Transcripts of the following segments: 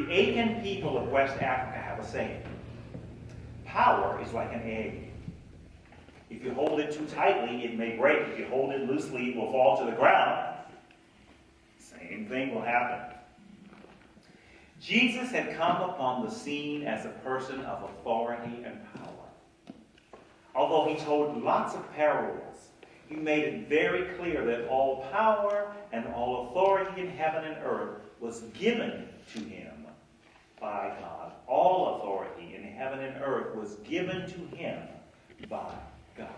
The Akan people of West Africa have a saying: power is like an egg. If you hold it too tightly, it may break. If you hold it loosely, it will fall to the ground. Same thing will happen. Jesus had come upon the scene as a person of authority and power. Although he told lots of parables, he made it very clear that all power and all authority in heaven and earth was given to him by God. All authority in heaven and earth was given to him by God.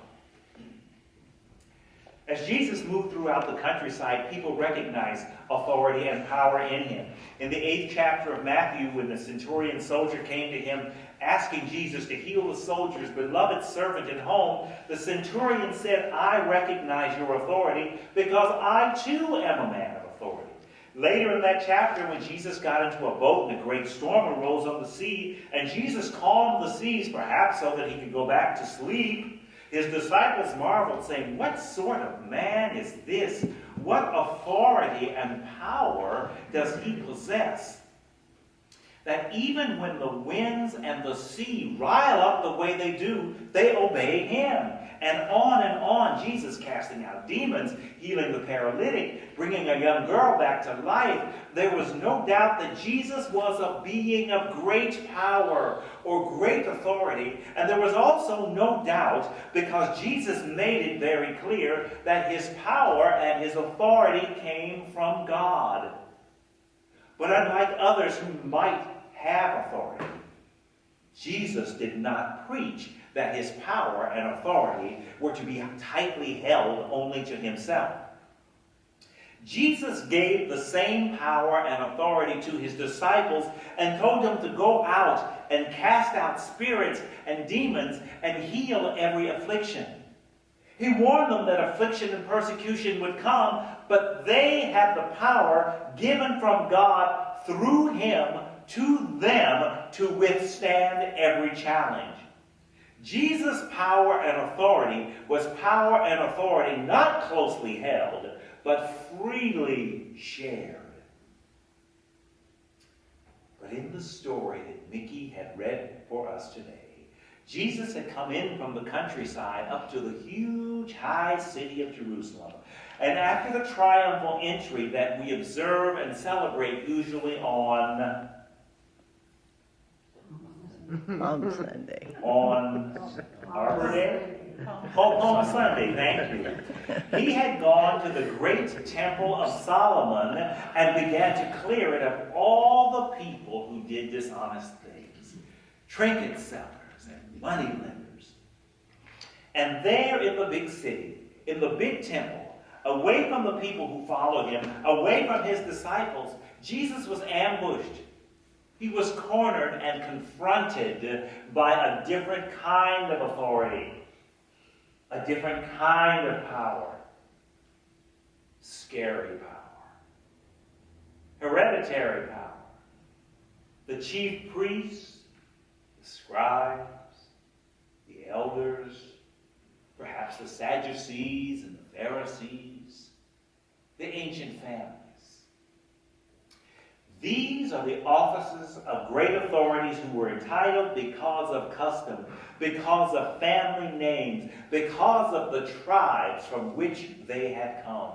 As Jesus moved throughout the countryside, people recognized authority and power in him. In the 8th chapter of Matthew, when the centurion soldier came to him asking Jesus to heal the soldier's beloved servant at home, the centurion said, "I recognize your authority because I too am a man of authority." Later in that chapter, when Jesus got into a boat and a great storm arose on the sea, and Jesus calmed the seas, perhaps so that he could go back to sleep, his disciples marveled, saying, "What sort of man is this? What authority and power does he possess, that even when the winds and the sea rile up the way they do, they obey him?" And on, Jesus casting out demons, healing the paralytic, bringing a young girl back to life. There was no doubt that Jesus was a being of great power or great authority. And there was also no doubt, because Jesus made it very clear, that his power and his authority came from God. But unlike others who might have authority, Jesus did not preach that his power and authority were to be tightly held only to himself. Jesus gave the same power and authority to his disciples and told them to go out and cast out spirits and demons and heal every affliction. He warned them that affliction and persecution would come, but they had the power given from God through him to them to withstand every challenge. Jesus' power and authority was power and authority not closely held, but freely shared. But in the story that Mickey had read for us today, Jesus had come in from the countryside up to the huge high city of Jerusalem. And after the triumphal entry that we observe and celebrate usually on Palm Sunday. On Arbor Day? Palm Sunday, thank you. He had gone to the great temple of Solomon and began to clear it of all the people who did dishonest things, trinket sellers and money lenders. And there in the big city, in the big temple, away from the people who followed him, away from his disciples, Jesus was ambushed. He was cornered and confronted by a different kind of authority, a different kind of power, scary power, hereditary power. The chief priests, the scribes, the elders, perhaps the Sadducees and the Pharisees, the ancient families. These are the offices of great authorities who were entitled because of custom, because of family names, because of the tribes from which they had come.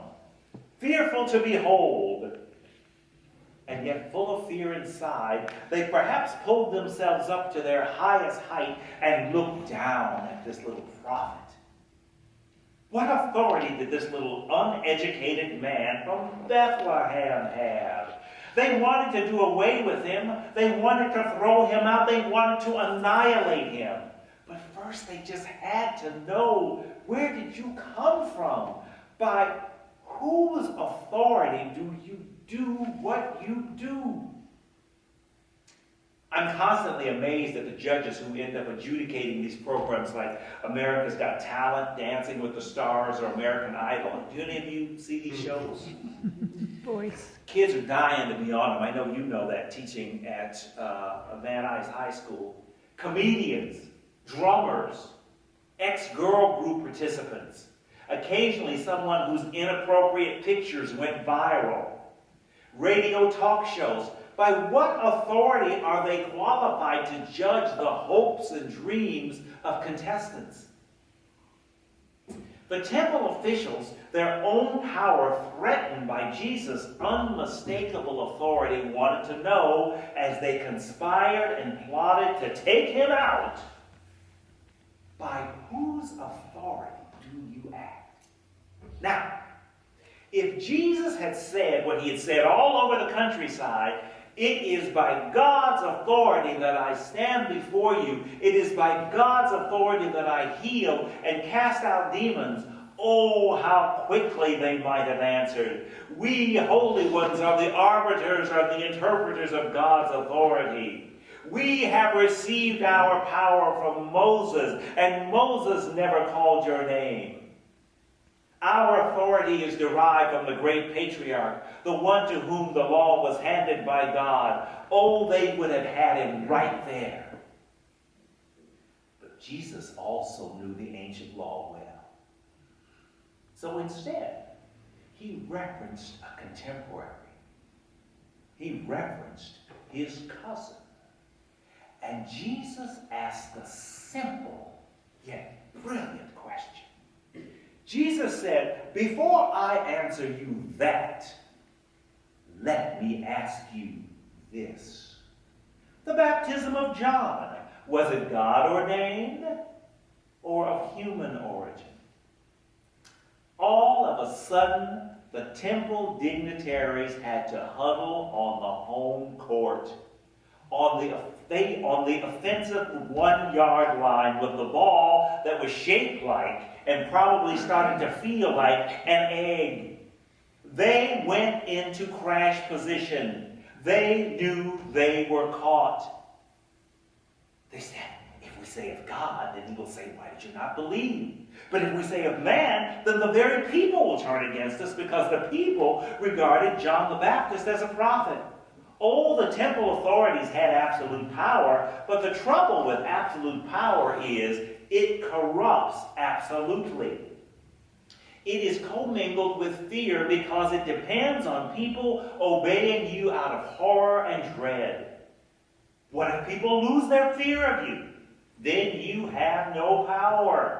Fearful to behold, and yet full of fear inside, they perhaps pulled themselves up to their highest height and looked down at this little prophet. What authority did this little uneducated man from Bethlehem have? They wanted to do away with him. They wanted to throw him out. They wanted to annihilate him. But first they just had to know, where did you come from? By whose authority do you do what you do? I'm constantly amazed at the judges who end up adjudicating these programs like America's Got Talent, Dancing with the Stars, or American Idol. Do any of you see these shows? Voice. Kids are dying to be on them. I know you know that, teaching at Van Nuys High School. Comedians, drummers, ex-girl group participants. Occasionally someone whose inappropriate pictures went viral. Radio talk shows By what authority are they qualified to judge the hopes and dreams of contestants? The temple officials, their own power threatened by Jesus' unmistakable authority, wanted to know as they conspired and plotted to take him out, by whose authority do you act? Now, if Jesus had said what he had said all over the countryside, it is by God's authority that I stand before you. It is by God's authority that I heal and cast out demons. Oh, how quickly they might have answered. We holy ones are the arbiters, are the interpreters of God's authority. We have received our power from Moses, and Moses never called your name. Our authority is derived from the great patriarch, the one to whom the law was handed by God. Oh, they would have had him right there. But Jesus also knew the ancient law well. So instead, he referenced a contemporary. He referenced his cousin. And Jesus asked a simple yet brilliant question. Jesus said, before I answer you that, let me ask you this. The baptism of John, was it God ordained or of human origin? All of a sudden, the temple dignitaries had to huddle on the home court, on the offensive 1-yard line with the ball that was shaped like and probably starting to feel like an egg. They went into crash position. They knew they were caught. They said, if we say of God, then he will say, why did you not believe? But if we say of man, then the very people will turn against us, because the people regarded John the Baptist as a prophet. All the temple authorities had absolute power, but the trouble with absolute power is it corrupts absolutely. It is commingled with fear because it depends on people obeying you out of horror and dread. What if people lose their fear of you? Then you have no power.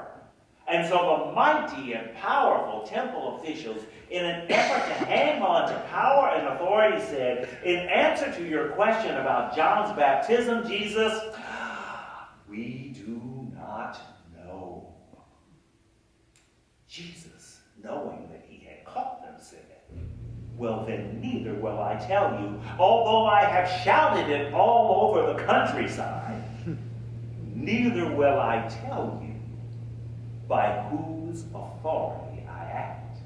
And so the mighty and powerful temple officials, in an effort to hang on to power and authority, said, in answer to your question about John's baptism, Jesus, we do not know. Jesus, knowing that he had caught them, said, well, then neither will I tell you, although I have shouted it all over the countryside, neither will I tell you by whose authority I act.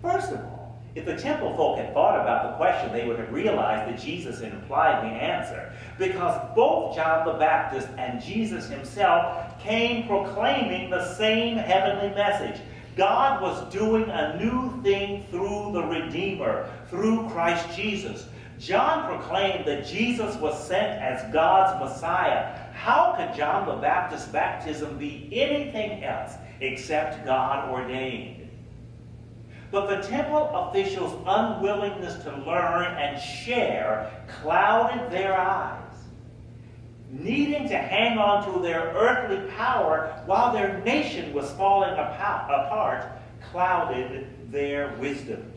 First of all, if the temple folk had thought about the question, they would have realized that Jesus had implied the answer, because both John the Baptist and Jesus himself came proclaiming the same heavenly message. God was doing a new thing through the Redeemer, through Christ Jesus. John proclaimed that Jesus was sent as God's Messiah. How could John the Baptist's baptism be anything else except God ordained? But the temple officials' unwillingness to learn and share clouded their eyes. Needing to hang on to their earthly power while their nation was falling apart clouded their wisdom.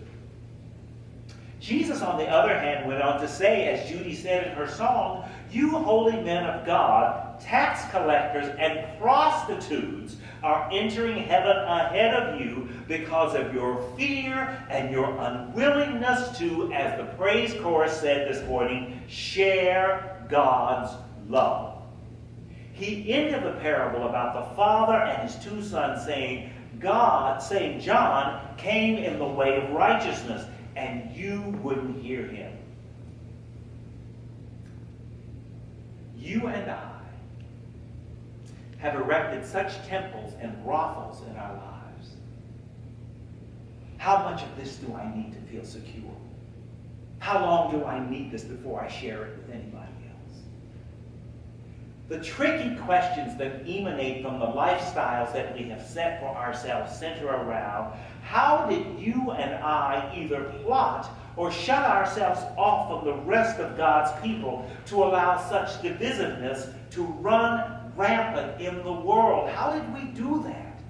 Jesus, on the other hand, went on to say, as Judy said in her song, you holy men of God, tax collectors and prostitutes are entering heaven ahead of you because of your fear and your unwillingness to, as the praise chorus said this morning, share God's love. He ended the parable about the father and his two sons, saying, John came in the way of righteousness, and you wouldn't hear him. You and I have erected such temples and brothels in our lives. How much of this do I need to feel secure? How long do I need this before I share it with anybody else? The tricky questions that emanate from the lifestyles that we have set for ourselves center around, how did you and I either plot or shut ourselves off from the rest of God's people to allow such divisiveness to run rampant in the world. How did we do that?